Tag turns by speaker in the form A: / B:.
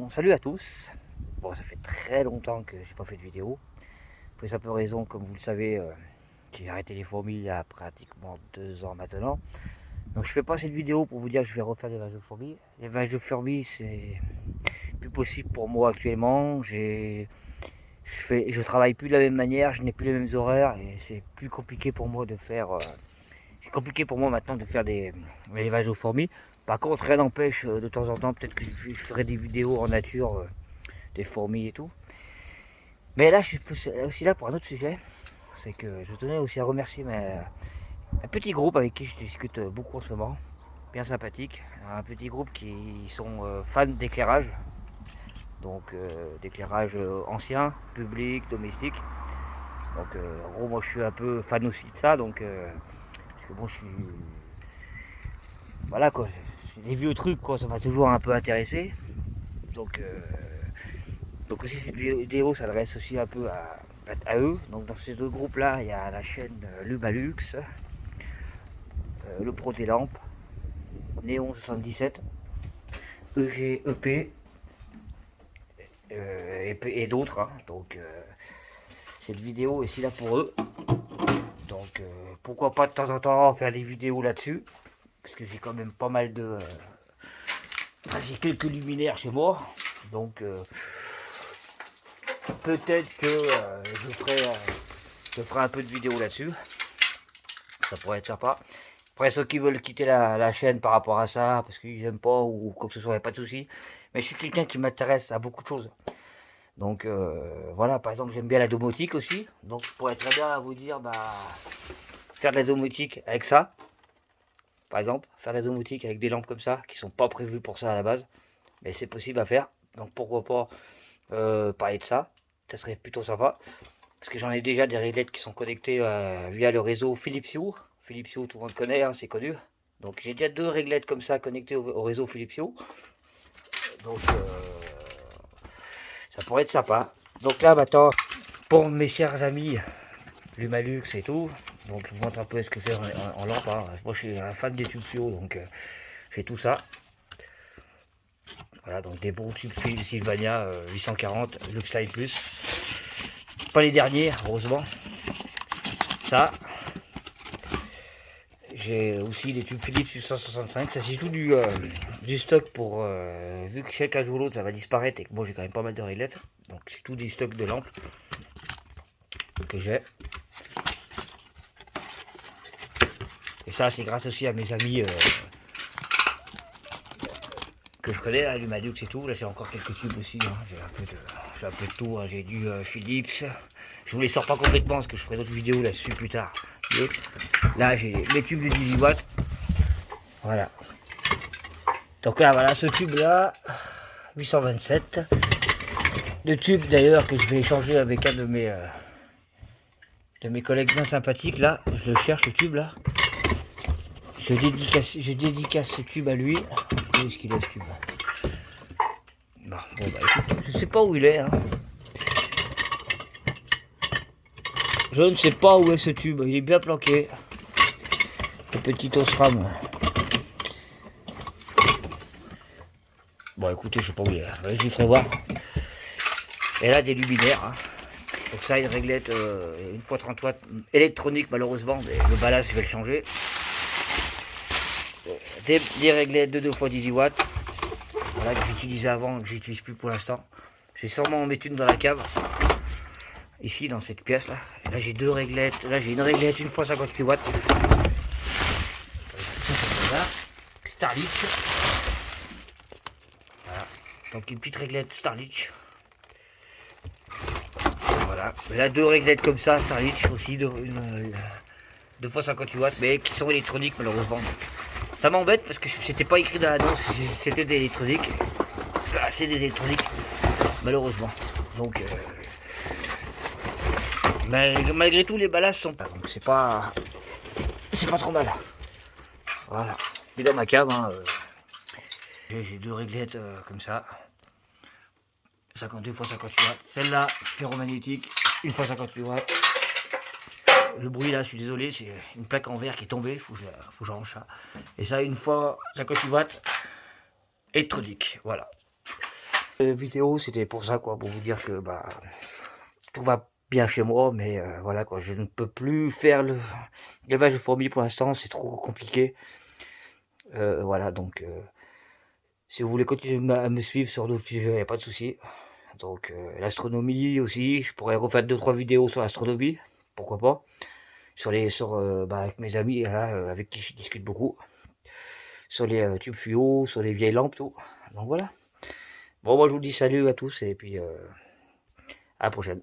A: Bon, salut à tous. Bon, ça fait très longtemps que j'ai pas fait de vidéo. Pour une simple raison, comme vous le savez, j'ai arrêté les fourmis il y a pratiquement 2 ans maintenant. Donc je fais pas cette vidéo pour vous dire que je vais refaire des vaches de fourmis. Les vaches de fourmis, c'est plus possible pour moi actuellement. Je travaille plus de la même manière, je n'ai plus les mêmes horaires et c'est plus compliqué pour moi de faire. C'est compliqué pour moi maintenant de faire des élevages aux fourmis. Par contre, rien n'empêche de temps en temps, peut-être que je ferai des vidéos en nature, des fourmis et tout. Mais là, je suis aussi là pour un autre sujet. C'est que je tenais aussi à remercier un petit groupe avec qui je discute beaucoup en ce moment. Bien sympathique. Un petit groupe qui sont fans d'éclairage. Donc d'éclairage ancien, public, domestique. Donc en gros, moi je suis un peu fan aussi de ça. Donc parce que bon, je suis voilà quoi, c'est des vieux trucs quoi, ça m'a toujours un peu intéressé. Donc, donc aussi cette vidéo s'adresse aussi un peu à eux. Donc dans ces deux groupes là, il y a la chaîne Lubalux, le Pro des Lampes, Néon 77, EGEP et d'autres. Hein. Donc cette vidéo est ici là pour eux. Donc pourquoi pas de temps en temps faire des vidéos là-dessus. Parce que j'ai quand même pas mal de... j'ai quelques luminaires chez moi. Donc peut-être que je ferai un peu de vidéo là-dessus. Ça pourrait être sympa. Après ceux qui veulent quitter la chaîne par rapport à ça, parce qu'ils n'aiment pas ou quoi que ce soit, il n'y a pas de souci. Mais je suis quelqu'un qui m'intéresse à beaucoup de choses. Donc voilà, par exemple j'aime bien la domotique aussi. Donc je pourrais très bien vous dire, bah, faire de la domotique avec ça. Par exemple, faire de la domotique avec des lampes comme ça, qui sont pas prévues pour ça à la base. Mais c'est possible à faire. Donc pourquoi pas parler de ça. Ça serait plutôt sympa. Parce que j'en ai déjà des réglettes qui sont connectées via le réseau Philips Hue. Philips Hue, tout le monde connaît, hein, c'est connu. Donc j'ai déjà 2 réglettes comme ça connectées au réseau Philips Hue. Donc ça pourrait être sympa. Donc là maintenant, pour mes chers amis Lumalux et tout, donc je vous montre un peu ce que c'est en lampe. Hein. Moi je suis un fan des tubes fluo, donc j'ai tout ça. Voilà, donc des bons tubes Sylvania 840, Luxline Plus. Pas les derniers, heureusement. Ça. J'ai aussi des tubes Philips 865. Ça c'est tout du stock pour... vu que chaque un jour ou l'autre ça va disparaître et que moi j'ai quand même pas mal de réglettes. Donc c'est tout du stock de lampes que j'ai. Et ça c'est grâce aussi à mes amis que je connais, hein, Lumalux et tout. Là j'ai encore quelques tubes aussi. Hein. J'ai un peu de tout. Hein. J'ai du Philips. Je vous les sors pas complètement parce que je ferai d'autres vidéos là-dessus plus tard. Et là j'ai les tubes de 18 watts. Voilà. Donc là voilà ce tube là. 827. Le tube d'ailleurs que je vais échanger avec un de mes collègues bien sympathiques là. Je le cherche le tube là. Je dédicace ce tube à lui. Où est-ce qu'il est ce tube? Bon bah écoute, je sais pas où il est. Hein. Je ne sais pas où est ce tube. Il est bien planqué. Le petit Osram. Bon écoutez, je sais pas où il est. Je lui ferai voir. Et là des luminaires. Hein. Donc ça, une réglette une fois 30 watts électronique malheureusement, mais le ballast je vais le changer. Des réglettes de 2 x 18 watts. Voilà, que j'utilisais avant, que j'utilise plus pour l'instant. Je vais sûrement en mettre une dans la cave. Ici dans cette pièce là. Et là j'ai 2 réglettes. Là j'ai une réglette 1 x 58 watts. Voilà. Starlich. Voilà. Donc une petite réglette Starlich. Voilà. Là 2 réglettes comme ça, Starlich aussi, 2 x 58 watts, mais qui sont électroniques malheureusement. Ça m'embête parce que c'était pas écrit dans l'annonce que c'était des électroniques. Là c'est des électroniques, malheureusement. Donc malgré tout les ballasts sont pas. Donc c'est pas trop mal. Voilà. Et dans ma cave, hein, j'ai 2 réglettes comme ça. 52 x 58 watts. Celle-là, ferromagnétique, 1 x 58 watts. Le bruit là, je suis désolé, c'est une plaque en verre qui est tombée, faut que je range ça. Et ça, 1 x 58 watts, électronique, voilà. Vidéo, c'était pour ça, quoi, pour vous dire que bah tout va bien chez moi, mais voilà, quoi, je ne peux plus faire l'élevage de fourmis pour l'instant, c'est trop compliqué. Voilà, donc si vous voulez continuer à me suivre sur d'autres sujets, il n'y a pas de souci. Donc l'astronomie aussi, je pourrais refaire 2-3 vidéos sur l'astronomie, pourquoi pas. Bah, avec mes amis là, avec qui je discute beaucoup. Sur les tubes fluo, sur les vieilles lampes, tout. Donc voilà. Bon, moi je vous dis salut à tous et puis à la prochaine.